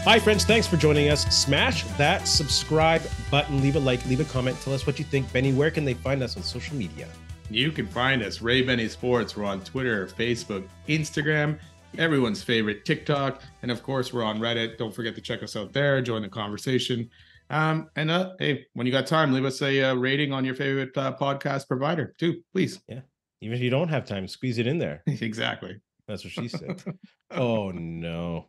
Hi, friends. Thanks for joining us. Smash that subscribe button. Leave a like, leave a comment. Tell us what you think. Benny, where can they find us on social media? You can find us, Ray Benny Sports. We're on Twitter, Facebook, Instagram, everyone's favorite, TikTok. And of course, we're on Reddit. Don't forget to check us out there. Join the conversation. Hey, when you got time, leave us a rating on your favorite podcast provider too, please. Yeah. Even if you don't have time, squeeze it in there. Exactly. That's what she said. Oh, no.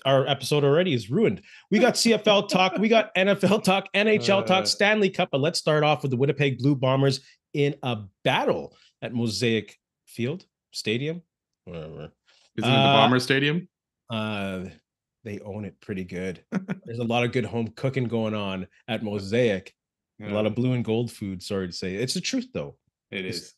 Our episode already is ruined. We got CFL talk, we got NFL talk, NHL talk, Stanley Cup, but let's start off with the Winnipeg Blue Bombers in a battle at Mosaic Field Stadium, whatever. Isn't it the Bomber Stadium? They own it pretty good. There's a lot of good home cooking going on at Mosaic. Yeah. A lot of blue and gold food. Sorry to say, it's the truth though. It is.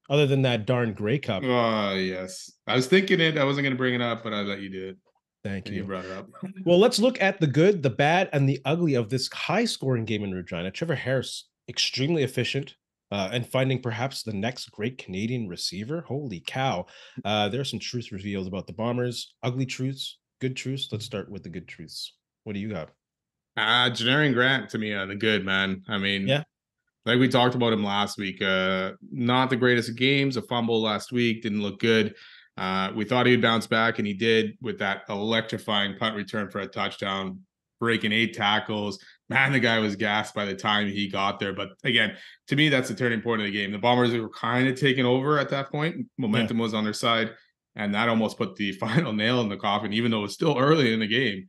Other than that darn Grey Cup. Oh yes, I was thinking it. I wasn't going to bring it up, but I let you do it. Thank you. You brought it up. Well, let's look at the good, the bad, and the ugly of this high-scoring game in Regina. Trevor Harris, extremely efficient, and finding perhaps the next great Canadian receiver. Holy cow. There are some truths revealed about the Bombers. Ugly truths, good truths. Let's start with the good truths. What do you got? Janarian Grant, to me, the good, man. I mean, yeah. Like we talked about him last week. Not the greatest of games. A fumble last week. Didn't look good. We thought he'd bounce back, and he did with that electrifying punt return for a touchdown, breaking 8 tackles. Man, the guy was gassed by the time he got there. But again, to me, that's the turning point of the game. The Bombers were kind of taking over at that point. Momentum was on their side, and that almost put the final nail in the coffin, even though it was still early in the game.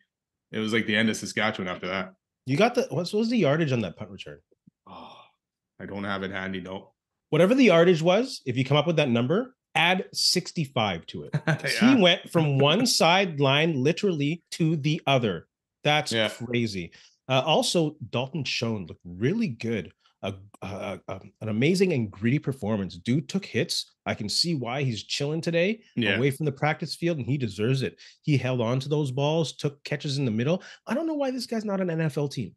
It was like the end of Saskatchewan after that. You got what was the yardage on that punt return? Oh, I don't have it handy, no. Whatever the yardage was, if you come up with that number, add 65 to it. Yeah. He went from one sideline literally to the other. That's crazy. Also, Dalton Schoen looked really good. An amazing and gritty performance. Dude took hits. I can see why he's chilling today away from the practice field, and he deserves it. He held on to those balls, took catches in the middle. I don't know why this guy's not an NFL team.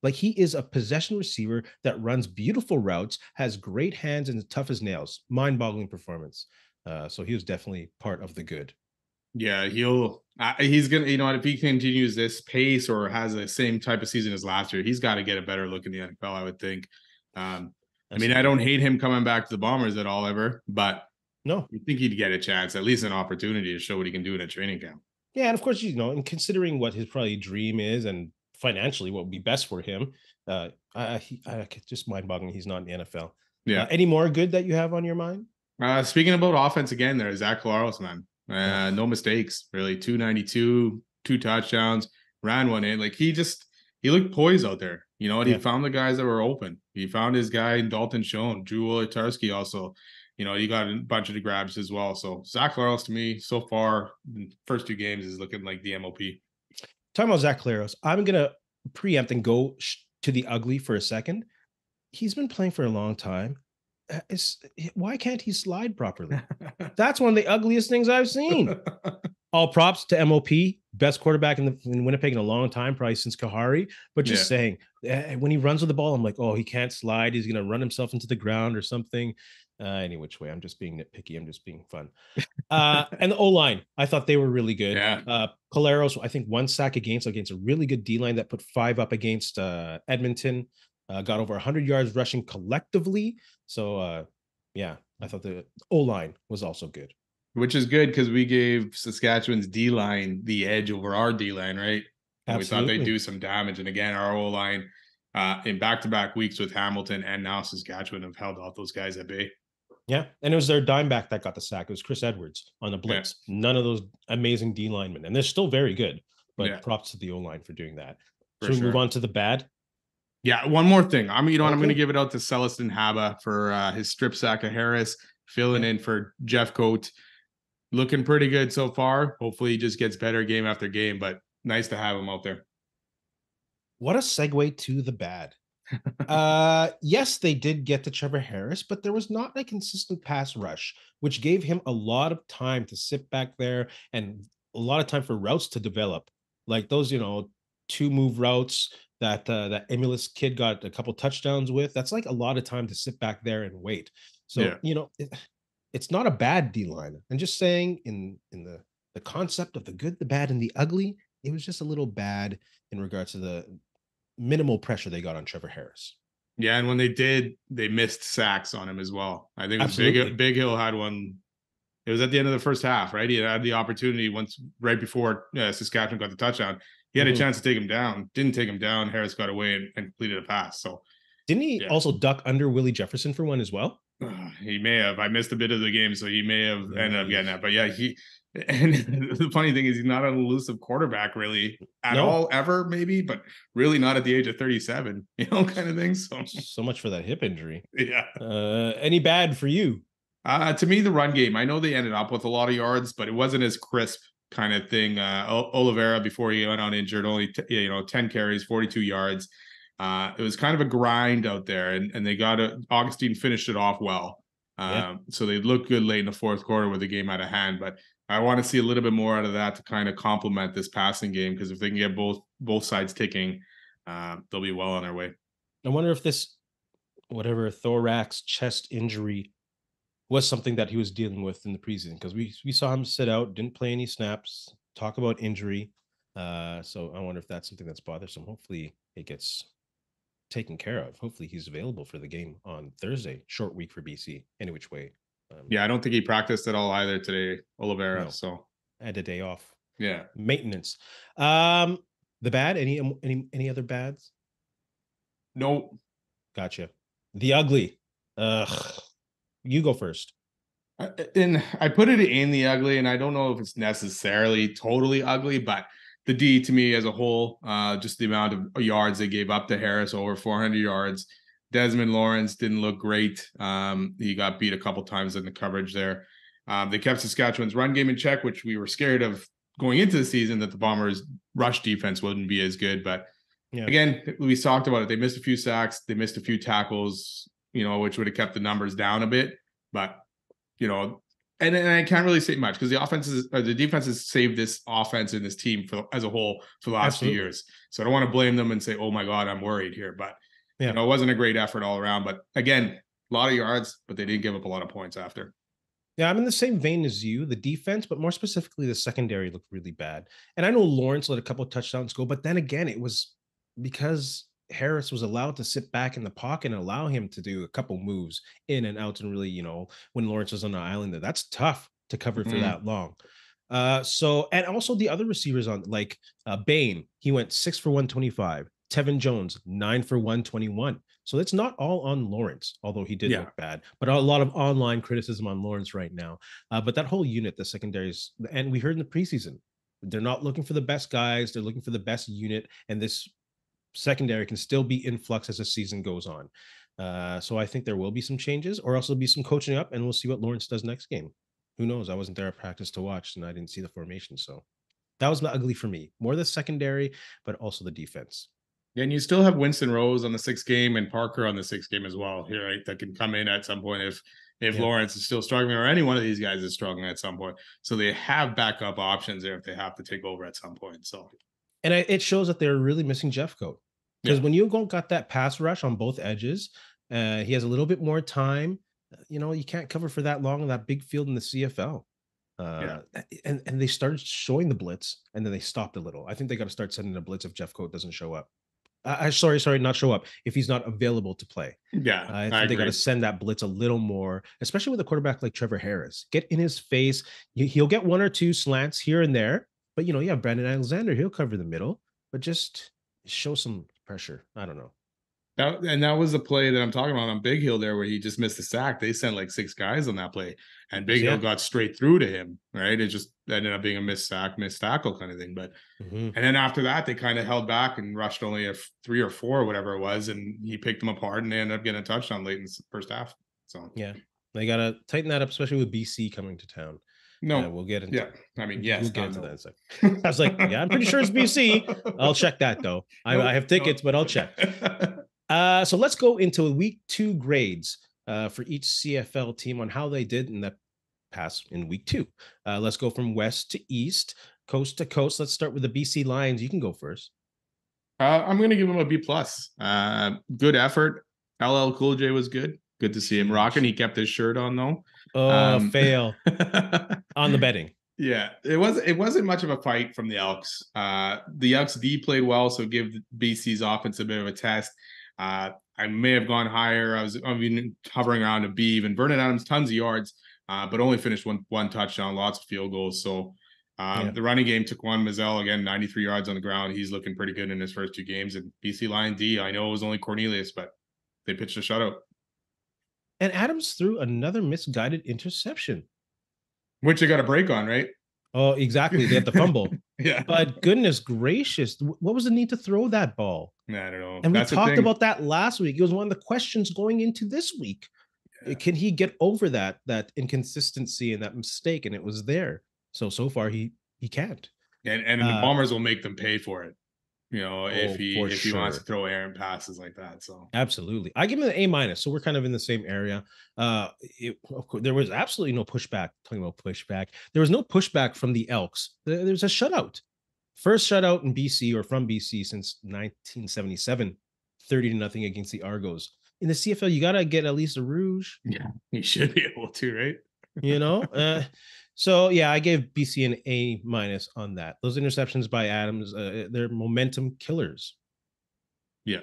Like, he is a possession receiver that runs beautiful routes, has great hands, and tough as nails. Mind-boggling performance. So he was definitely part of the good. Yeah, he's going to, if he continues this pace or has the same type of season as last year, he's got to get a better look in the NFL, I would think. I don't hate him coming back to the Bombers at all ever, but no, you think he'd get a chance, at least an opportunity to show what he can do in a training camp. Yeah, and of course, and considering what his probably dream is and financially what would be best for him, just mind-boggling he's not in the NFL. Yeah. Any more good that you have on your mind? Speaking about offense again, there, Zach Collaros, man. No mistakes, really. 292, 2 touchdowns, ran one in. Like, he looked poised out there. You know, and he found the guys that were open. He found his guy in Dalton Schoen, Drew Wojciechowski also. You know, he got a bunch of the grabs as well. So Zach Collaros, to me, so far, in the first 2 games, is looking like the MOP. Talking about Zach Collaros, I'm going to preempt and go to the ugly for a second. He's been playing for a long time. Why can't he slide properly? That's one of the ugliest things I've seen. All props to MOP, best quarterback in Winnipeg in a long time, probably since Kahari. But just saying, when he runs with the ball, I'm like, oh, he can't slide. He's going to run himself into the ground or something. Any which way, I'm just being nitpicky. I'm just being fun. And the O-line, I thought they were really good. Collaros, I think 1 sack against a really good D-line that put 5 up against Edmonton. Got over 100 yards rushing collectively. So, I thought the O-line was also good. Which is good because we gave Saskatchewan's D-line the edge over our D-line, right? And we thought they'd do some damage. And again, our O-line in back-to-back weeks with Hamilton and now Saskatchewan have held off those guys at bay. Yeah, and it was their dime back that got the sack. It was Chris Edwards on the blitz. Yeah. None of those amazing D linemen. And they're still very good, but props to the O-line for doing that. So we move on to the bad? Yeah, one more thing. I'm going to give it out to Celestin Haba for his strip sack of Harris, filling in for Jeff Coate. Looking pretty good so far. Hopefully he just gets better game after game, but nice to have him out there. What a segue to the bad. Yes, they did get to Trevor Harris, but there was not a consistent pass rush, which gave him a lot of time to sit back there and a lot of time for routes to develop. Like those, 2-move routes that that Emulus kid got a couple touchdowns with. That's like a lot of time to sit back there and wait. So, it's not a bad D line. I'm just saying in the concept of the good, the bad, and the ugly, it was just a little bad in regards to the minimal pressure they got on Trevor Harris. Yeah, and when they did, they missed sacks on him as well. I think it was Absolutely. Big Hill had one. It was at the end of the first half, right? He had the opportunity right before Saskatchewan got the touchdown. He had a chance to take him down, didn't take him down. Harris got away and completed a pass. So didn't he also duck under Willie Jefferson for one as well? He may have. I missed a bit of the game, so he may have ended up getting that. But yeah, and the funny thing is he's not an elusive quarterback really at all, ever, maybe, but really not at the age of 37, kind of thing. So much for that hip injury. Yeah. Any bad for you? To me, the run game, I know they ended up with a lot of yards, but it wasn't as crisp kind of thing. Oliveira, before he went on injured, only 10 carries, 42 yards. It was kind of a grind out there, and they got Augustine finished it off well. So they looked good late in the fourth quarter with the game out of hand. But I want to see a little bit more out of that to kind of complement this passing game, because if they can get both sides ticking, they'll be well on their way. I wonder if this, whatever thorax chest injury, was something that he was dealing with in the preseason, because we saw him sit out, didn't play any snaps, talk about injury. So I wonder if that's something that's bothersome. Hopefully it gets taken care of. Hopefully he's available for the game on Thursday. Short week for BC, any which way. I don't think he practiced at all either today, Oliveira. No. So I had a day off. Yeah, maintenance. The bad. Any other bads? Nope. Gotcha. The ugly. You go first. And I put it in the ugly, and I don't know if it's necessarily totally ugly, but the D to me as a whole, just the amount of yards they gave up to Harris, over 400 yards. Desmond Lawrence didn't look great. He got beat a couple times in the coverage there. They kept Saskatchewan's run game in check, which we were scared of going into the season, that the Bombers' rush defense wouldn't be as good. But again, we talked about it. They missed a few sacks. They missed a few tackles, which would have kept the numbers down a bit. But, and I can't really say much, because the defense has saved this offense and this team as a whole for the last few years. So I don't want to blame them and say, oh my God, I'm worried here. But it wasn't a great effort all around. But again, a lot of yards, but they didn't give up a lot of points after. Yeah, I'm in the same vein as you. The defense, but more specifically, the secondary looked really bad. And I know Lawrence let a couple of touchdowns go, but then again, it was because Harris was allowed to sit back in the pocket and allow him to do a couple moves in and out. And really, when Lawrence was on the island there, that's tough to cover for that long. And also the other receivers on, like Bain, he went 6 for 125. Tevin Jones, 9 for 121. So it's not all on Lawrence, although he did look bad, but a lot of online criticism on Lawrence right now. But that whole unit, the secondaries, and we heard in the preseason, they're not looking for the best guys. They're looking for the best unit. And this secondary can still be in flux as the season goes on. So I think there will be some changes, or else there'll be some coaching up, and we'll see what Lawrence does next game. Who knows? I wasn't there at practice to watch, and I didn't see the formation. So that was not ugly for me. More the secondary, but also the defense. Yeah, and you still have Winston Rose on the 6th game and Parker on the 6th game as well here, right? That can come in at some point if Lawrence is still struggling, or any one of these guys is struggling at some point. So they have backup options there if they have to take over at some point. So, and it shows that they're really missing Jeffcoat, because when you got that pass rush on both edges, he has a little bit more time. You can't cover for that long on that big field in the CFL. And they started showing the blitz, and then they stopped a little. I think they got to start sending a blitz if Jeffcoat doesn't show up. Sorry, not show up. If he's not available to play. I think they got to send that blitz a little more, especially with a quarterback like Trevor Harris. Get in his face. He'll get 1 or 2 slants here and there, but you have Brandon Alexander. He'll cover the middle, but just show some pressure. I don't know. That was the play that I'm talking about on Big Hill there, where he just missed the sack. They sent like 6 guys on that play, and Big Hill got straight through to him, right? It just ended up being a missed sack, missed tackle kind of thing. But and then after that, they kind of held back and rushed only a 3 or 4 or whatever it was, and he picked them apart, and they ended up getting a touchdown late in the first half. So they got to tighten that up, especially with BC coming to town. No, we'll get into. I mean, yes, we'll get into that. I was like, I'm pretty sure it's BC. I'll check that though. I have tickets, but I'll check. So let's go into week 2 grades for each CFL team on how they did in that pass in week 2. Let's go from west to east, coast to coast. Let's start with the BC Lions. You can go first. I'm going to give him a B+. Good effort. LL Cool J was good. Good to see him rocking. He kept his shirt on though. Fail on the betting. Yeah, it wasn't much of a fight from the Elks. The Elks D played well, so give BC's offense a bit of a test. I may have gone higher. I mean, hovering around a B. Even Vernon Adams, tons of yards, but only finished one touchdown, lots of field goals. So the running game took one. Mazzell, again, 93 yards on the ground. He's looking pretty good in his first 2 games. And BC Lion D, I know it was only Cornelius, but they pitched a shutout. And Adams threw another misguided interception. Which they got a break on, right? Oh, exactly. They had the fumble. Yeah. But goodness gracious, what was the need to throw that ball? I don't know. And we talked about that last week. It was one of the questions going into this week. Yeah. Can he get over that inconsistency and that mistake? And it was there. So far he can't. And the Bombers will make them pay for it. If he wants to throw errant passes like that. So absolutely, I give him an A-. So we're kind of in the same area. Of course, there was absolutely no pushback. Talking about pushback, there was no pushback from the Elks. There's a shutout, first shutout in BC or from BC since 1977, 30-0 against the Argos. In the CFL, you gotta get at least a rouge. Yeah, you should be able to, right? So yeah, I gave BC an A- on that. Those interceptions by Adams, they're momentum killers. Yeah,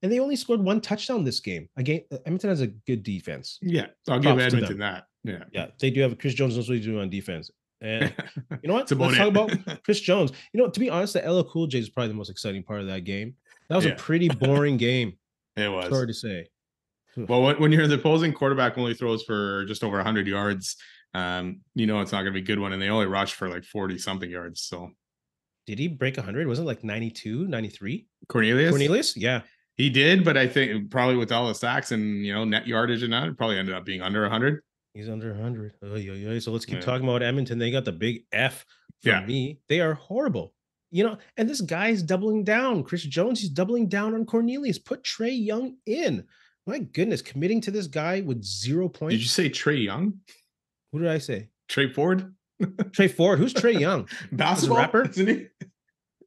and they only scored 1 touchdown this game. Again, Edmonton has a good defense. Yeah, I'll give Edmonton that. Yeah, they do have Chris Jones knows what he's doing on defense. And you know what? Let's talk about Chris Jones. To be honest, the LL Cool J is probably the most exciting part of that game. That was a pretty boring game. It was. Sorry to say. Well, when you're the opposing quarterback only throws for just over 100 yards, it's not going to be a good one. And they only rushed for like 40 something yards. So did he break 100? Wasn't it like 92, 93? Cornelius? Yeah. He did, but I think probably with all the sacks and, net yardage and that, it probably ended up being under 100. He's under 100. So let's keep talking about Edmonton. They got the big F for me. They are horrible. And this guy's doubling down. Chris Jones, he's doubling down on Cornelius. Put Trey Young in. My goodness, committing to this guy with 0 points. Did you say Trey Young? What did I say? Trey Ford? Trey Ford. Who's Trey Young? Basketball rapper, isn't he?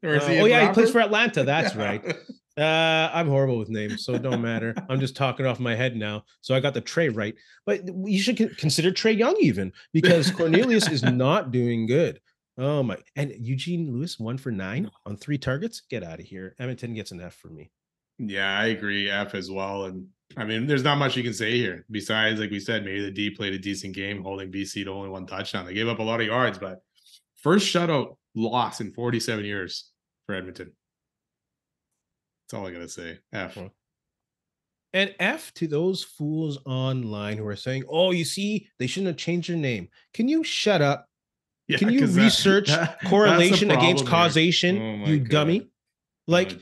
Or is he he plays for Atlanta. That's right. I'm horrible with names, so it don't matter. I'm just talking off my head now. So I got the Trey right. But you should consider Trey Young even, because Cornelius is not doing good. Oh my. And Eugene Lewis 1 for 9 on 3 targets. Get out of here. Edmonton gets an F for me. Yeah, I agree. F as well. And I mean, there's not much you can say here besides, like we said, maybe the D played a decent game, holding BC to only 1 touchdown. They gave up a lot of yards, but first shutout loss in 47 years for Edmonton. That's all I got to say. F. And F to those fools online who are saying, oh, you see, they shouldn't have changed their name. Can you shut up? Yeah, can you research correlation against causation, you dummy? Like,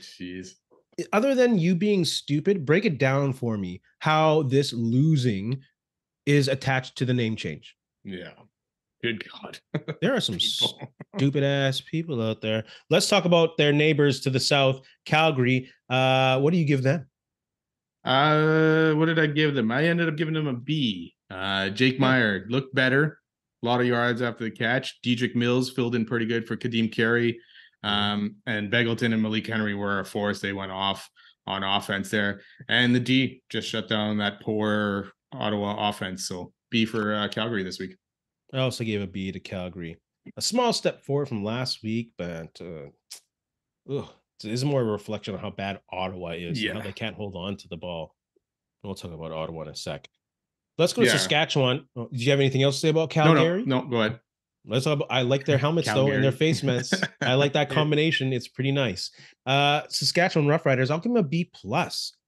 other than you being stupid, break it down for me how this losing is attached to the name change. Yeah. Good God. There are some stupid ass people out there. Let's talk about their neighbors to the south, Calgary. What do you give them? What did I give them? I ended up giving them a B. Jake Meyer looked better. A lot of yards after the catch. Dedrick Mills filled in pretty good for Kadeem Carey. And Beggleton and Malik Henry were a force. They went off on offense there. And the D just shut down that poor Ottawa offense. So B for Calgary this week. I also gave a B to Calgary. A small step forward from last week, but this is more a reflection of how bad Ottawa is and how they can't hold on to the ball. We'll talk about Ottawa in a sec. Let's go to Saskatchewan. Oh, did you have anything else to say about Calgary? No, go ahead. Let's talk about, I like their helmets Calgary, though, and their face masks. I like that combination. It's pretty nice. Saskatchewan Roughriders, I'll give them a B+.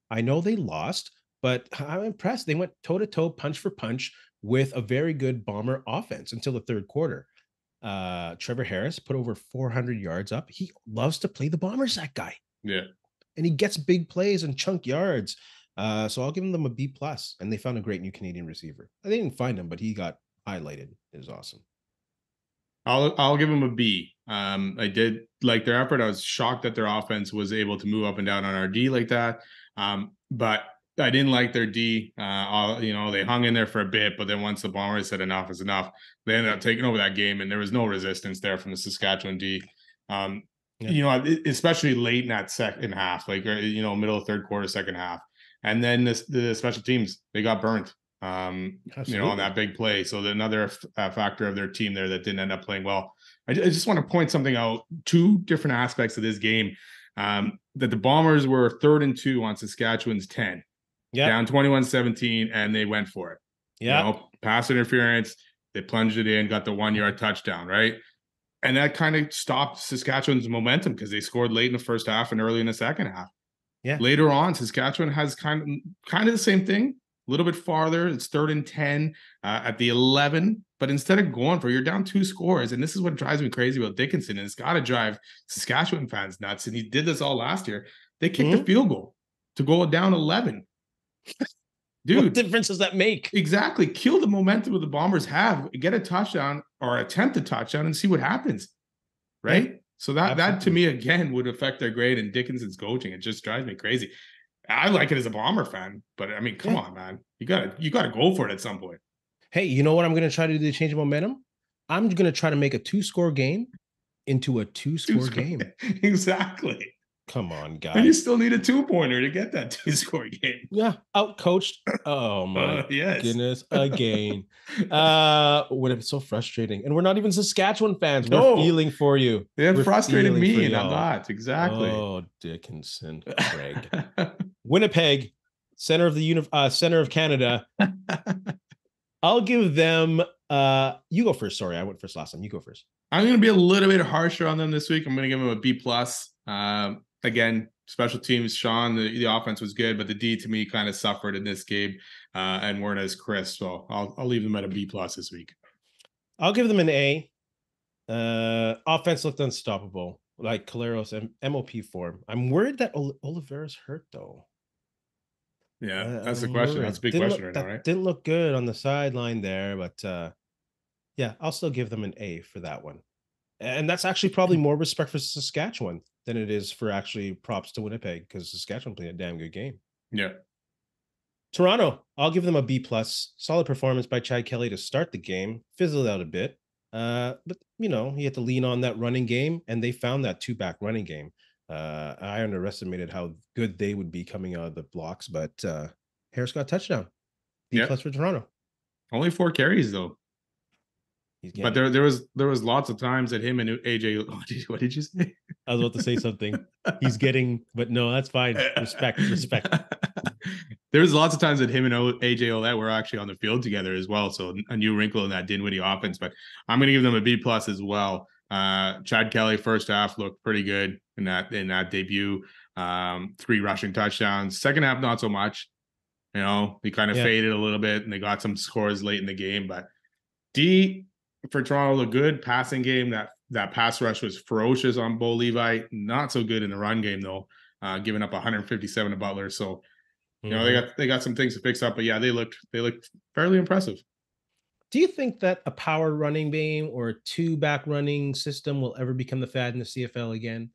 I know they lost, but I'm impressed. They went toe-to-toe, punch for punch with a very good Bomber offense until the third quarter. Trevor Harris put over 400 yards up. He loves to play the Bombers, that guy. Yeah. And he gets big plays and chunk yards. So I'll give them a B+. And they found a great new Canadian receiver. They didn't find him, but he got highlighted. It was awesome. I'll give them a B. I did like their effort. I was shocked that their offense was able to move up and down on our D like that. But I didn't like their D. They hung in there for a bit, but then once the Bombers said enough is enough, they ended up taking over that game, and there was no resistance there from the Saskatchewan D. Especially late in that second half, middle of third quarter, second half. And then the special teams, they got burnt. on Absolutely. that big play. So another factor of their team there that didn't end up playing well. I just want to point something out, two different aspects of this game, that the Bombers were 3rd and 2 on Saskatchewan's 10, down 21-17, and they went for it. Yeah. Pass interference, they plunged it in, got the 1-yard touchdown, right? And that kind of stopped Saskatchewan's momentum because they scored late in the first half and early in the second half. Yeah. Later on, Saskatchewan has kind of the same thing, a little bit farther. It's 3rd and 10 at the 11. But instead of going for it, you're down 2 scores. And this is what drives me crazy about Dickinson. And it's got to drive Saskatchewan fans nuts. And he did this all last year. They kicked a field goal to go down 11. Dude, what difference does that make? Exactly. Kill the momentum of the Bombers have, get a touchdown or attempt a touchdown and see what happens. Right? Yeah, so that to me, again, would affect their grade and Dickinson's coaching. It just drives me crazy. I like it as a Bomber fan, but I mean, come on, man. You gotta go for it at some point. Hey, you know what I'm gonna try to do to change momentum? I'm gonna try to make a 2-score game into a 2-score game. Exactly. Come on, guys. And you still need a 2-pointer to get that 2-score game. Yeah, out-coached. Oh my goodness, again. When it's so frustrating. And we're not even Saskatchewan fans. We're feeling for you. They're frustrating me, and I'm not. Exactly. Oh, Dickinson, Craig. Winnipeg, center of Canada. I'll give them you go first. Sorry, I went first last time. You go first. I'm gonna be a little bit harsher on them this week. I'm gonna give them a B+. Again, special teams, Sean, the offense was good, but the D to me kind of suffered in this game and weren't as crisp. So I'll leave them at a B+ this week. I'll give them an A. Offense looked unstoppable, like Caleros and MOP form. I'm worried that Oliveira's hurt though. Yeah, that's the question. That's a big question right now, right? Didn't look good on the sideline there, but yeah, I'll still give them an A for that one. And that's actually probably more respect for Saskatchewan than it is for actually props to Winnipeg, because Saskatchewan played a damn good game. Yeah. Toronto, I'll give them a B+. Solid performance by Chad Kelly to start the game. Fizzled out a bit. But, he had to lean on that running game, and they found that 2-back running game. I underestimated how good they would be coming out of the blocks, but Harris got a touchdown. B+ for Toronto. Only 4 carries, though. But there was lots of times that him and AJ. What did you say? I was about to say something. He's getting, but no, that's fine. Respect. There was lots of times that him and AJ Ouellette were actually on the field together as well. So a new wrinkle in that Dinwiddie offense. But I'm going to give them a B+ as well. Chad Kelly first half looked pretty good in that debut. 3 rushing touchdowns. Second half, not so much. He kind of faded a little bit, and they got some scores late in the game. But D for Toronto looked good. Passing game, that pass rush was ferocious on Bo Levi. Not so good in the run game though, giving up 157 to Butler. So they got some things to fix up. But yeah, they looked fairly impressive. Do you think that a power running game or a 2-back running system will ever become the fad in the CFL again?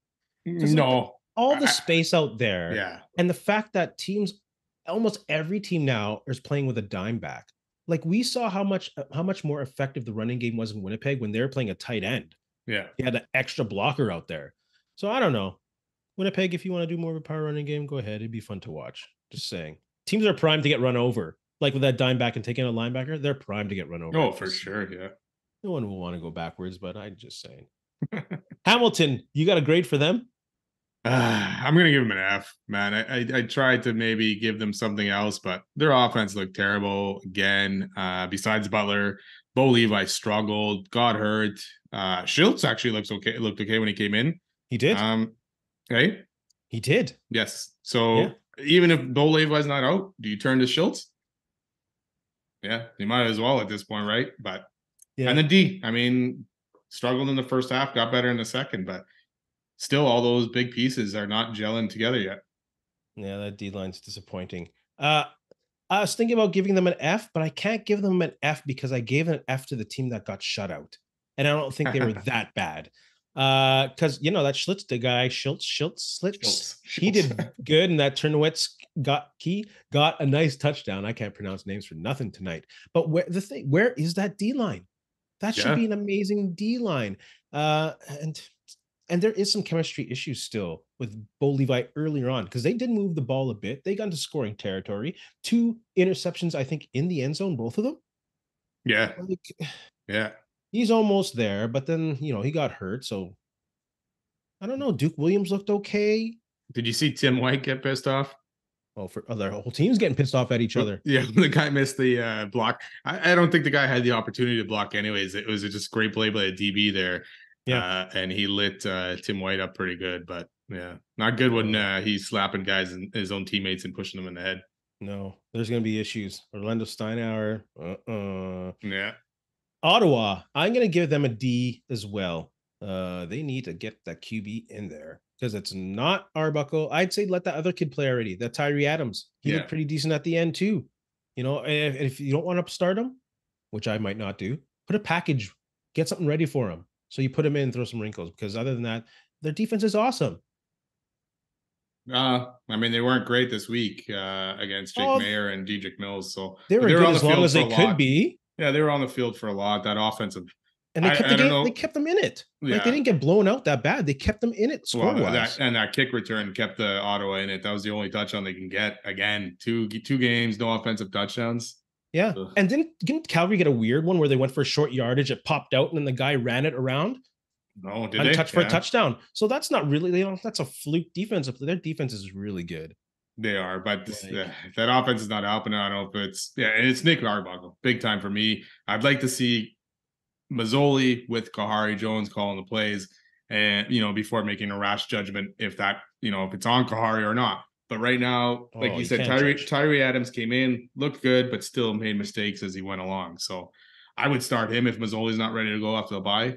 No. All the space out there. Yeah. And the fact that almost every team now is playing with a dime back. Like, we saw how much more effective the running game was in Winnipeg when they were playing a tight end. Yeah. You had an extra blocker out there. So I don't know. Winnipeg, if you want to do more of a power running game, go ahead. It'd be fun to watch. Just saying. Teams are primed to get run over. Like with that dime back and taking a linebacker, they're primed to get run over. Oh, for sure. Yeah. No one will want to go backwards, but I'm just saying. Hamilton, you got a grade for them? I'm going to give them an F, man. I tried to maybe give them something else, but their offense looked terrible again. Besides Butler, Bo Levi struggled, got hurt. Schultz actually looked okay when he came in. He did. Right? He did. Yes. So even if Bo Levi's not out, do you turn to Schultz? Yeah, you might as well at this point, right? But and then D, I mean, struggled in the first half, got better in the second, but still, all those big pieces are not gelling together yet. Yeah, that D-line's disappointing. I was thinking about giving them an F, but I can't give them an F because I gave an F to the team that got shut out. And I don't think they were that bad. Because, that Schlitz, the guy, Schultz, he did good. And that Turnowitz got a nice touchdown. I can't pronounce names for nothing tonight. But where is that D-line? That should be an amazing D-line. And And there is some chemistry issues still with Bo Levi earlier on because they did move the ball a bit. They got into scoring territory. 2 interceptions, I think, in the end zone, both of them. Yeah. Like, Yeah. he's almost there, but then, he got hurt. So I don't know. Duke Williams looked okay. Did you see Tim White get pissed off? Oh, for other whole team's getting pissed off at each other. Yeah, the guy missed the block. I don't think the guy had the opportunity to block anyways. It was just great play by the DB there. Yeah. And he lit Tim White up pretty good, but yeah, not good when he's slapping guys and his own teammates and pushing them in the head. No, there's going to be issues. Orlando Steinauer. Yeah. Ottawa, I'm going to give them a D as well. They need to get that QB in there because it's not Arbuckle. I'd say let that other kid play already. That Tyree Adams. He looked pretty decent at the end too. If you don't want to start him, which I might not do, put a package, get something ready for him. So you put him in, throw some wrinkles because other than that, their defense is awesome. I mean, they weren't great this week against Jake Mayer and Dedrick Mills. So they were good as long as they could be. Yeah, they were on the field for a lot. That offensive, and they kept the game. They kept them in it. Yeah. Like they didn't get blown out that bad. They kept them in it score-wise. And that kick return kept the Ottawa in it. That was the only touchdown they can get. Again, two games, no offensive touchdowns. Yeah, and didn't Calgary get a weird one where they went for short yardage? It popped out, and then the guy ran it around. No, did they? For a touchdown. So that's not really. That's a fluke defense. Their defense is really good. They are, but that offense is not helping. I don't know if it's Nick Arbuckle, big time for me. I'd like to see Mazzoli with Kahari Jones calling the plays, and before making a rash judgment if it's on Kahari or not. But right now, like you said, Tyree Adams came in, looked good, but still made mistakes as he went along. So I would start him if Mazzoli's not ready to go after the bye.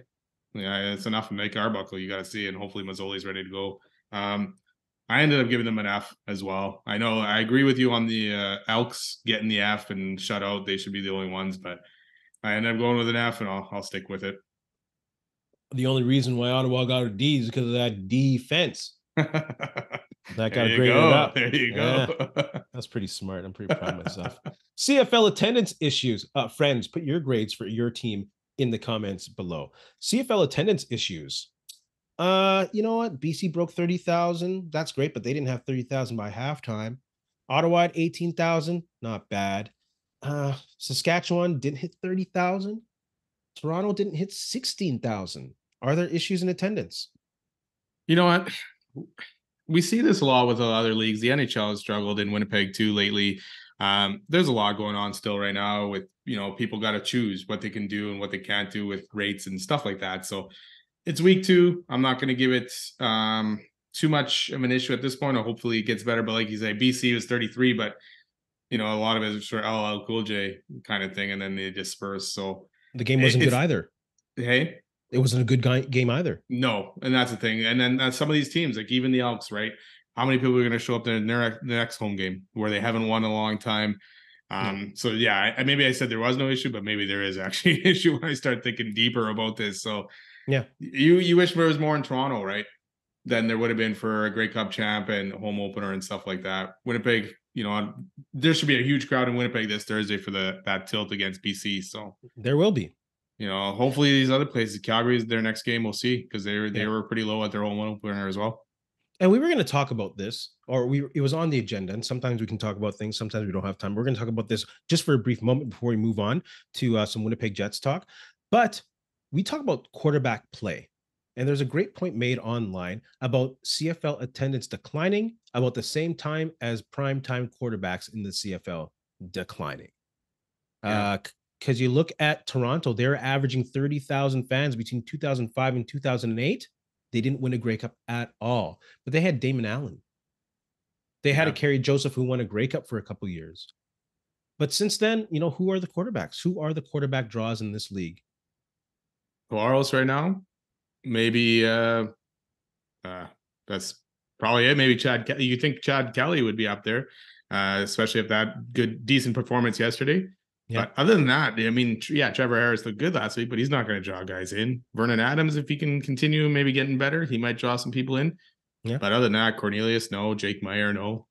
Yeah, it's enough of Nick Arbuckle. You got to see, and hopefully Mazzoli's ready to go. I ended up giving them an F as well. I know I agree with you on the Elks getting the F and shut out. They should be the only ones, but I ended up going with an F, and I'll stick with it. The only reason why Ottawa got a D is because of that defense. That got graded up. There you go. That's pretty smart. I'm pretty proud of myself. CFL attendance issues. Friends, put your grades for your team in the comments below. CFL attendance issues. You know what? BC broke 30,000. That's great, but they didn't have 30,000 by halftime. Ottawa at 18,000. Not bad. Saskatchewan didn't hit 30,000. Toronto didn't hit 16,000. Are there issues in attendance? You know what? We see this a lot with other leagues. The NHL has struggled in Winnipeg too lately. There's a lot going on still right now with, people got to choose what they can do and what they can't do with rates and stuff like that. So it's week 2. I'm not going to give it too much of an issue at this point, or hopefully it gets better. But like you say, BC was 33, but a lot of it is for LL Cool J kind of thing, and then they disperse. So the game wasn't good either. Hey, it wasn't a good game either. No, and that's the thing. And then some of these teams, like even the Elks, right? How many people are going to show up there in their next home game where they haven't won in a long time? So yeah, maybe I said there was no issue, but maybe there is actually an issue when I start thinking deeper about this. So yeah, you wish there was more in Toronto, right? Than there would have been for a Grey Cup champ and home opener and stuff like that. Winnipeg, there should be a huge crowd in Winnipeg this Thursday for that tilt against BC. So there will be. Hopefully these other places, Calgary's their next game, we'll see, because they were pretty low at their home opener as well. And we were going to talk about this, or it was on the agenda, and sometimes we can talk about things, sometimes we don't have time. We're going to talk about this just for a brief moment before we move on to some Winnipeg Jets talk. But we talk about quarterback play, and there's a great point made online about CFL attendance declining about the same time as primetime quarterbacks in the CFL declining. Because you look at Toronto, they're averaging 30,000 fans between 2005 and 2008. They didn't win a Grey Cup at all, but they had Damon Allen. They had a Kerry Joseph who won a Grey Cup for a couple years. But since then, who are the quarterbacks? Who are the quarterback draws in this league? Claros right now, maybe that's probably it. Maybe Chad. You think Chad Kelly would be up there, especially if that decent performance yesterday. Yeah. But other than that, I mean, Trevor Harris looked good last week, but he's not going to draw guys in. Vernon Adams, if he can continue maybe getting better, he might draw some people in. Yeah. But other than that, Cornelius, no. Jake Meyer, no.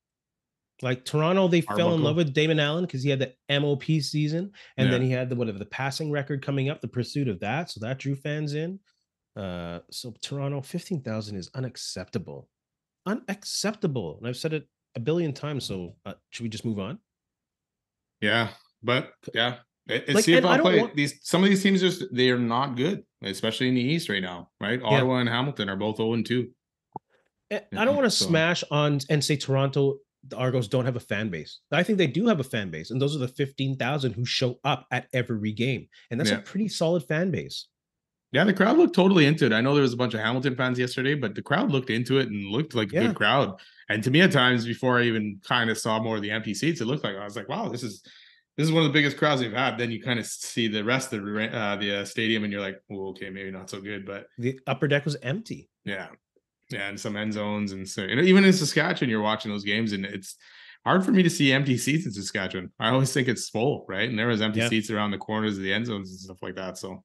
Like Toronto, they fell in love with Damon Allen because he had the MOP season, and then he had the passing record coming up, the pursuit of that. So that drew fans in. So Toronto, 15,000 is unacceptable. Unacceptable. And I've said it a billion times. So should we just move on? Yeah, but yeah, it's Like, and I CFL don't play. want, Some of these teams just they are not good, especially in the East right now. Right, yeah, Ottawa and Hamilton are both 0-2. I don't want to So smash on and say Toronto, the Argos don't have a fan base. I think they do have a fan base, and those are the 15,000 who show up at every game, and that's a yeah, pretty solid fan base. yeah, the crowd looked totally into it. I know there was a bunch of Hamilton fans yesterday, but the crowd looked into it and looked like a good Yeah, crowd. And to me, at times before I even kind of saw more of the empty seats, it looked like I was like, wow, this is one of the biggest crowds we've had. Then you kind of see the rest of the stadium, and you're like, well, okay, maybe not so good, but the upper deck was empty. yeah, yeah, and some end zones, and so even in Saskatchewan, you're watching those games, and it's hard for me to see empty seats in Saskatchewan. I always think it's full, right? And there was empty Yeah, seats around the corners of the end zones and stuff like that. So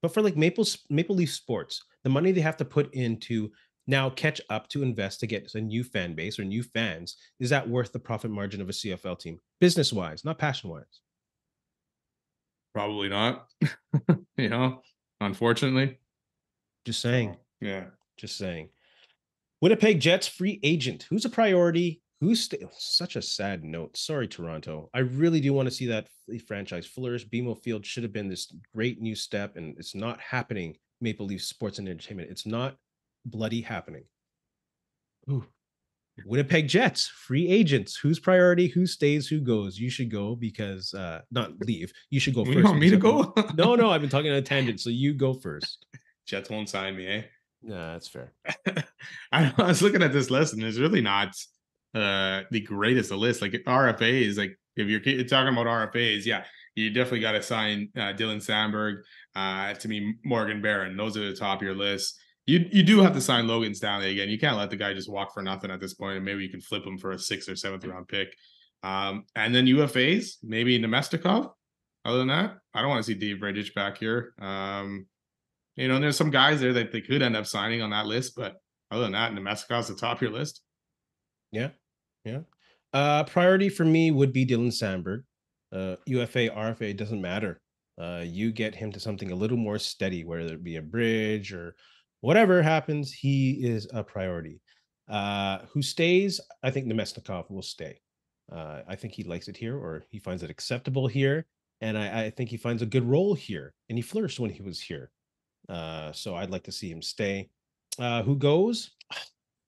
but for like Maple Leaf Sports, the money they have to put into now catch up to invest to get a new fan base or new fans, is that worth the profit margin of a CFL team, business wise, not passion wise? probably not, unfortunately. Just So saying. yeah. Just saying. Winnipeg Jets free agent. Who's a priority? Such a sad note. Sorry, Toronto. I really do want to see that franchise flourish. BMO Field should have been this great new step, and it's not happening. Maple Leaf Sports and Entertainment. It's not bloody happening. Ooh. Winnipeg Jets free agents. Who's priority? Who stays? Who goes? You should go because not leave. You should go You first want me because to go? no. I've been talking on a tangent, so you go first. Jets won't sign me, eh? Nah, that's fair. I was looking at this list, and it's really not the greatest of list. Like RFAs, like if you're talking about RFAs, yeah, you definitely got to sign Dylan Sandberg, to me Morgan Barron. Those are the top of your list. You do have to sign Logan Stanley again. You can't let the guy just walk for nothing at this point, and maybe you can flip him for a 6th or 7th round pick. And then UFAs, maybe Nemestikov. Other than that, I don't want to see Dave Bridges back here. There's some guys there that they could end up signing on that list, but other than that, Nemestikov's the top of your list. Yeah, yeah. Priority for me would be Dylan Sandberg. UFA, RFA doesn't matter. You get him to something a little more steady, whether it be a bridge or whatever happens, he is a priority. Who stays? I think Nemesnikov will stay. I think he likes it here, or he finds it acceptable here, and I think he finds a good role here, and he flourished when he was here. So I'd like to see him stay. Who goes?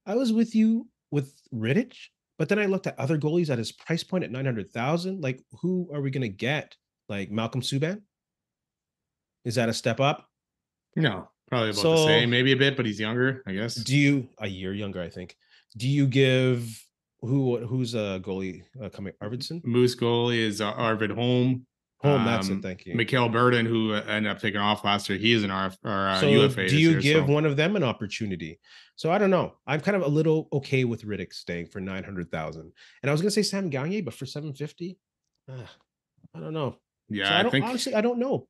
I was with you with Rittich, but then I looked at other goalies at his price point at 900,000. Like, who are we going to get? Like Malcolm Subban? Is that a step up? No, probably about the So, same, maybe a bit, but he's younger, I guess. do you a year younger? I think. Do you give who's a goalie coming? Arvidsson? Moose goalie is Arvid Holm. Home. That's it. Thank you. Mikhail Burden, who ended up taking off last year, he is an So, UFA do this you year. give So one of them an opportunity? So I don't know. I'm kind of a little okay with Riddick staying for 900,000, and I was gonna say Sam Gagner, but for 750, I don't know. So yeah, I don't honestly. I don't know.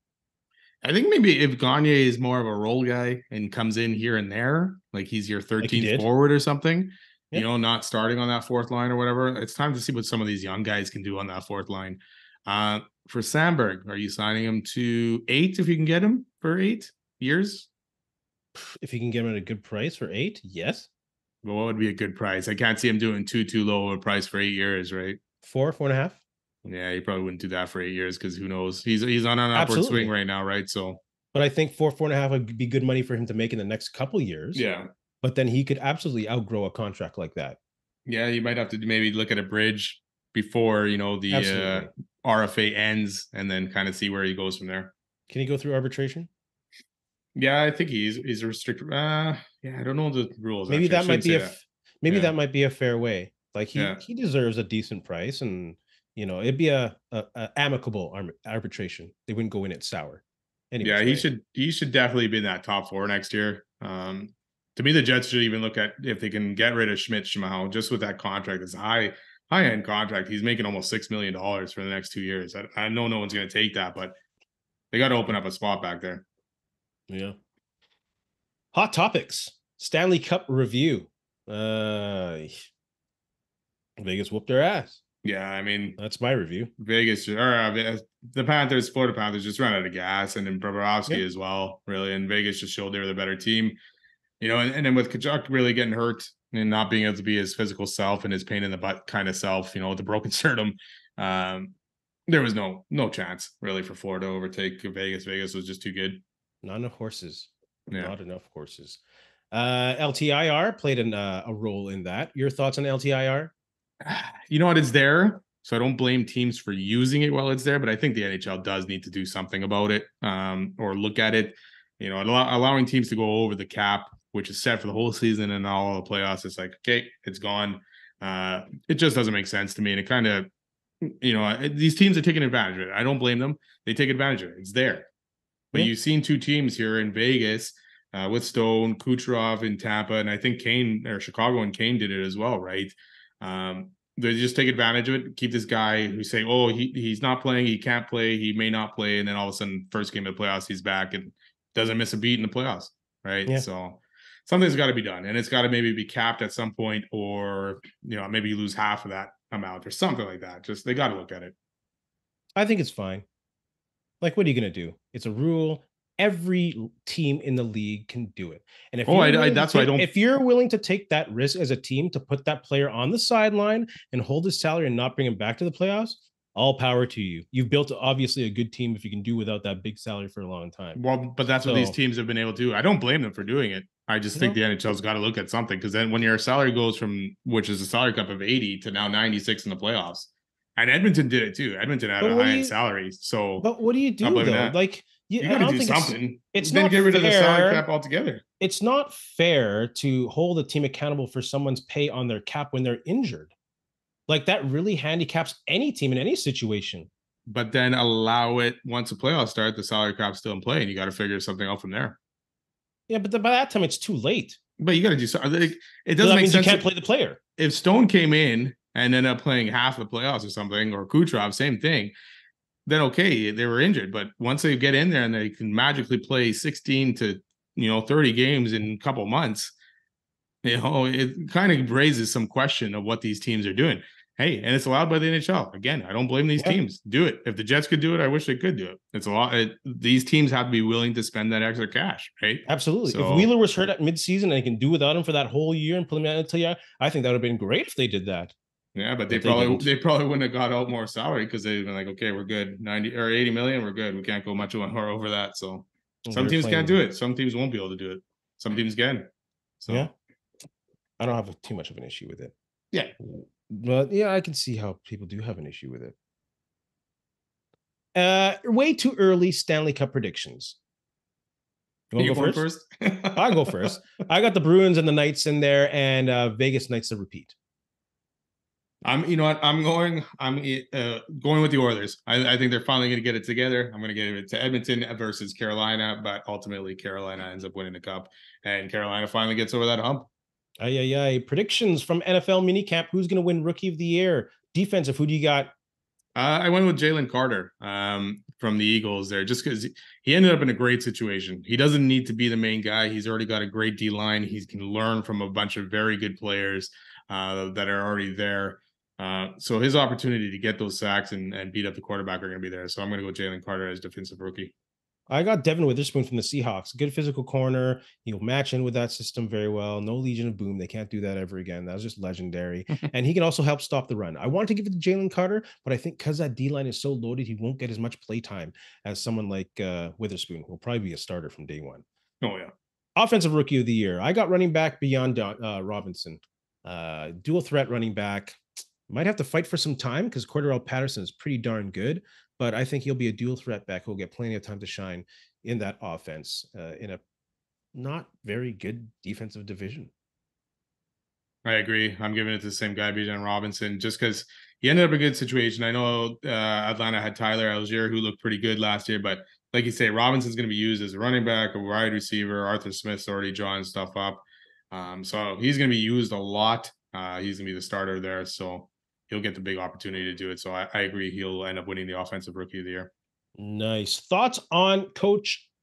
I think maybe if Gagne is more of a role guy and comes in here and there, like he's your Like he 13th did. forward or something, Yeah. not starting on that 4th line or whatever. It's time to see what some of these young guys can do on that 4th line. For Sandberg, are you signing him to 8 if you can get him for 8 years? If you can get him at a good price for 8, yes. Well, what would be a good price? I can't see him doing too low of a price for 8 years, right? 4.5. Yeah, he probably wouldn't do that for 8 years because who knows? He's on an upward swing Absolutely. right now, right? So But I think 4.5 would be good money for him to make in the next couple years. yeah, But then he could absolutely outgrow a contract like that. yeah, you might have to maybe look at a bridge before the Absolutely. RFA ends, and then kind of see where he goes from there. Can he go through arbitration? Yeah, I think he's restricted. Yeah, I don't know the rules. Maybe Actually, I that might shouldn't be say a that. maybe Yeah, that might be a fair way. Like yeah, he deserves a decent price, and it'd be a amicable arbitration. They wouldn't go in it sour. Any yeah. which He way. should definitely be in that top 4 next year. To me, the Jets should even look at if they can get rid of Schmidt Schmau just with that contract. It's a high end contract. He's making almost $6 million for the next 2 years. I know no one's going to take that, but they got to open up a spot back there. Yeah. Hot topics. Stanley Cup review. Vegas whooped their ass. Yeah, I mean, That's my review. Vegas or the Panthers, Florida Panthers just ran out of gas, and then Bobrovsky as well, really. And Vegas just showed they were the better team, and then with Kachuk really getting hurt and not being able to be his physical self and his pain in the butt kind of self, with the broken sternum, there was no chance really for Florida to overtake Vegas. Vegas was just too good. Not enough horses. Yeah. Not enough horses. LTIR played a role in that. Your thoughts on LTIR? You know what? It's there. So I don't blame teams for using it while it's there, but I think the NHL does need to do something about it, or look at it. Allowing teams to go over the cap, which is set for the whole season and all the playoffs. It's like, okay, it's gone. It just doesn't make sense to me. And it kind of, these teams are taking advantage of it. I don't blame them. They take advantage of it. It's there. But you've seen two teams here in Vegas with Stone, Kucherov in Tampa, and I think Kane or Chicago and Kane did it as well, right? They just take advantage of it, keep this guy who's saying, oh, he's not playing, he can't play, he may not play, and then all of a sudden, first game of the playoffs, he's back and doesn't miss a beat in the playoffs, right? Yeah. So something's got to be done, and it's got to maybe be capped at some point, or maybe you lose half of that amount or something like that. Just they got to look at it. I think it's fine. Like, what are you going to do? It's a rule. Every team in the league can do it. And if if you're willing to take that risk as a team to put that player on the sideline and hold his salary and not bring him back to the playoffs, all power to you. You've built obviously a good team if you can do without that big salary for a long time. Well, but that's what these teams have been able to do. I don't blame them for doing it. I just think the NHL's got to look at something, because then when your salary goes from, which is a salary cap of 80 to now 96 in the playoffs, and Edmonton did it too. Edmonton had a high-end salary. So, but what do you do though? That. Like, you got to do something. It's then not get rid fair. of the salary cap altogether. It's not fair to hold a team accountable for someone's pay on their cap when they're injured. Like, that really handicaps any team in any situation. But then allow it once the playoffs start, the salary cap's still in play, and you got to figure something out from there. Yeah, but by that time it's too late. But you got to do something. It doesn't make sense. You can't play the player. If Stone came in and ended up playing half the playoffs or something, or Kucherov, same thing, then okay, they were injured. But once they get in there and they can magically play 16 to 30 games in a couple months, it kind of raises some question of what these teams are doing. Hey, and it's allowed by the NHL. Again, I don't blame these teams. Do it. If the Jets could do it, I wish they could do it. It's a lot. These teams have to be willing to spend that extra cash, right? Absolutely. So, if Wheeler was hurt at midseason and they can do without him for that whole year and put him out until I think that would have been great if they did that. Yeah, but they probably wouldn't have got out more salary, because they've been like, okay, we're good, 90 or 80 million, we're good. We can't go much more over that. So some teams can't do it. Some teams won't be able to do it. Some teams can. So yeah, I don't have too much of an issue with it. Yeah, but yeah, I can see how people do have an issue with it. Way too early Stanley Cup predictions. You want to go first? I'll go first. I got the Bruins and the Knights in there, and Vegas Knights to repeat. I'm going with the Oilers. I think they're finally going to get it together. I'm going to give it to Edmonton versus Carolina, but ultimately Carolina ends up winning the cup, and Carolina finally gets over that hump. Predictions from NFL minicamp. Who's going to win Rookie of the Year? Defensive, who do you got? I went with Jalen Carter from the Eagles there, just because he ended up in a great situation. He doesn't need to be the main guy. He's already got a great D-line. He can learn from a bunch of very good players that are already there. So his opportunity to get those sacks and beat up the quarterback are going to be there. So I'm going to go Jalen Carter as defensive rookie. I got Devin Witherspoon from the Seahawks. Good physical corner. He'll match in with that system very well. No Legion of Boom. They can't do that ever again. That was just legendary. And he can also help stop the run. I want to give it to Jalen Carter, but I think because that D-line is so loaded, he won't get as much play time as someone like Witherspoon, who will probably be a starter from day one. Oh, yeah. Offensive Rookie of the Year. I got running back beyond Robinson. Dual threat running back. Might have to fight for some time because Cordarrelle Patterson is pretty darn good, but I think he'll be a dual threat back who'll get plenty of time to shine in that offense in a not very good defensive division. I agree. I'm giving it to the same guy, Bijan Robinson, just because he ended up in a good situation. I know Atlanta had Tyler Algier, who looked pretty good last year, but like you say, Robinson's going to be used as a running back, a wide receiver. Arthur Smith's already drawing stuff up. So he's going to be used a lot. He's going to be the starter there. So he'll get the big opportunity to do it. So I agree. He'll end up winning the Offensive Rookie of the Year. Nice. Thoughts on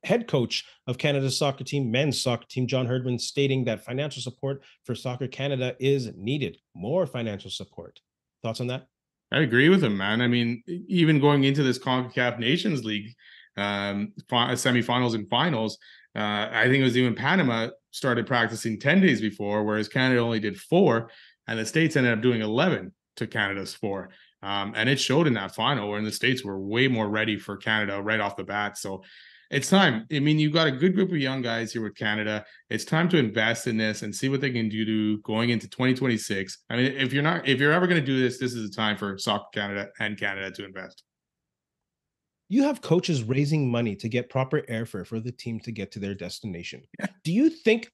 head coach of Canada's soccer team, men's soccer team, John Herdman, stating that financial support for Soccer Canada is needed. More financial support. Thoughts on that? I agree with him, man. I mean, even going into this CONCACAF Nations League semifinals and finals, I think it was even Panama started practicing 10 days before, whereas Canada only did 4, and the States ended up doing 11 to Canada's 4. And it showed in that final, where the States were way more ready for Canada right off the bat. So it's time. I mean, you've got a good group of young guys here with Canada. It's time to invest in this and see what they can do going into 2026. I mean, if you're ever going to do this, this is the time for Soccer Canada and Canada to invest. You have coaches raising money to get proper airfare for the team to get to their destination. Yeah. Do you think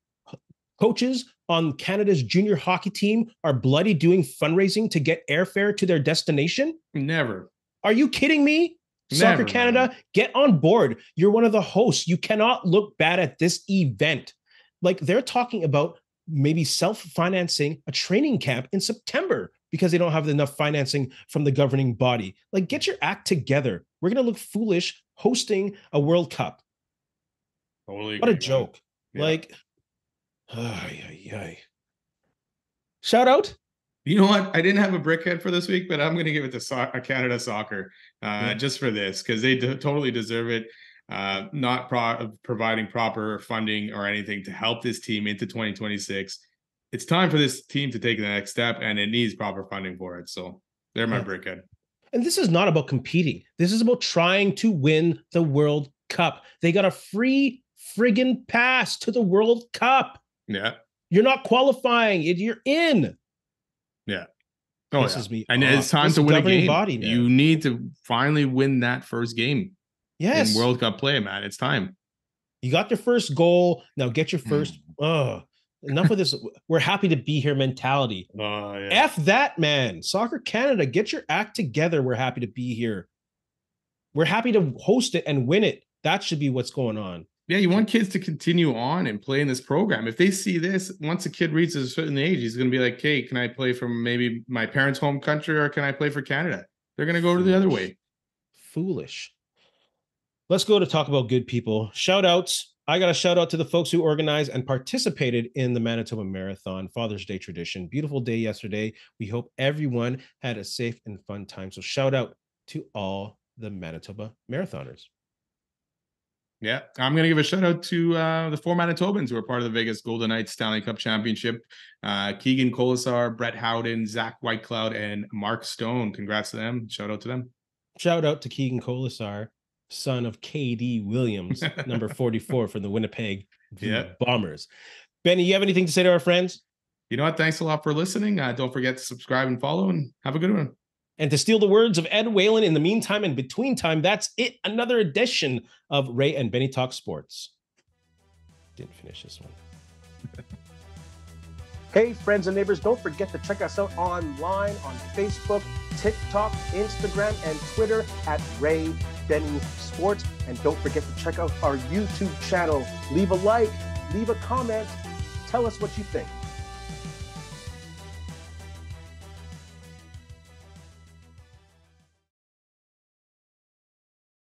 coaches on Canada's junior hockey team are bloody doing fundraising to get airfare to their destination? Never. Are you kidding me? Soccer Canada, get on board. You're one of the hosts. You cannot look bad at this event. Like, they're talking about maybe self-financing a training camp in September because they don't have enough financing from the governing body. Like, get your act together. We're going to look foolish hosting a World Cup. Totally what a joke. Yeah. Like, shout out. You know what? I didn't have a brickhead for this week, but I'm going to give it to Canada Soccer just for this, because they totally deserve it. Not providing proper funding or anything to help this team into 2026. It's time for this team to take the next step, and it needs proper funding for it. So they're my brickhead. And this is not about competing. This is about trying to win the World Cup. They got a free friggin' pass to the World Cup. Yeah. You're not qualifying. You're in. Yeah. This is me. And it's time to win a game. You need to finally win that first game. Yes. In World Cup play, man. It's time. You got your first goal. Now get your first. Enough of this. We're happy to be here mentality. Yeah. F that, man. Soccer Canada, get your act together. We're happy to be here. We're happy to host it and win it. That should be what's going on. Yeah, you want kids to continue on and play in this program. If they see this, once a kid reaches a certain age, he's going to be like, hey, can I play from maybe my parents' home country, or can I play for Canada? They're going to go to the other way. Foolish. Let's go to talk about good people. Shout outs. I got a shout out to the folks who organized and participated in the Manitoba Marathon, Father's Day tradition. Beautiful day yesterday. We hope everyone had a safe and fun time. So shout out to all the Manitoba Marathoners. Yeah, I'm going to give a shout out to the 4 Manitobans who are part of the Vegas Golden Knights Stanley Cup Championship. Keegan Colasar, Brett Howden, Zach Whitecloud, and Mark Stone. Congrats to them. Shout out to them. Shout out to Keegan Colasar, son of KD Williams, number 44 for the Winnipeg Blue Bombers. Benny, you have anything to say to our friends? You know what? Thanks a lot for listening. Don't forget to subscribe and follow, and have a good one. And to steal the words of Ed Whalen, in the meantime and between time, that's it. Another edition of Ray and Benny Talk Sports. Didn't finish this one. Hey, friends and neighbors, don't forget to check us out online on Facebook, TikTok, Instagram, and Twitter at Ray Benny Sports. And don't forget to check out our YouTube channel. Leave a like, leave a comment, tell us what you think.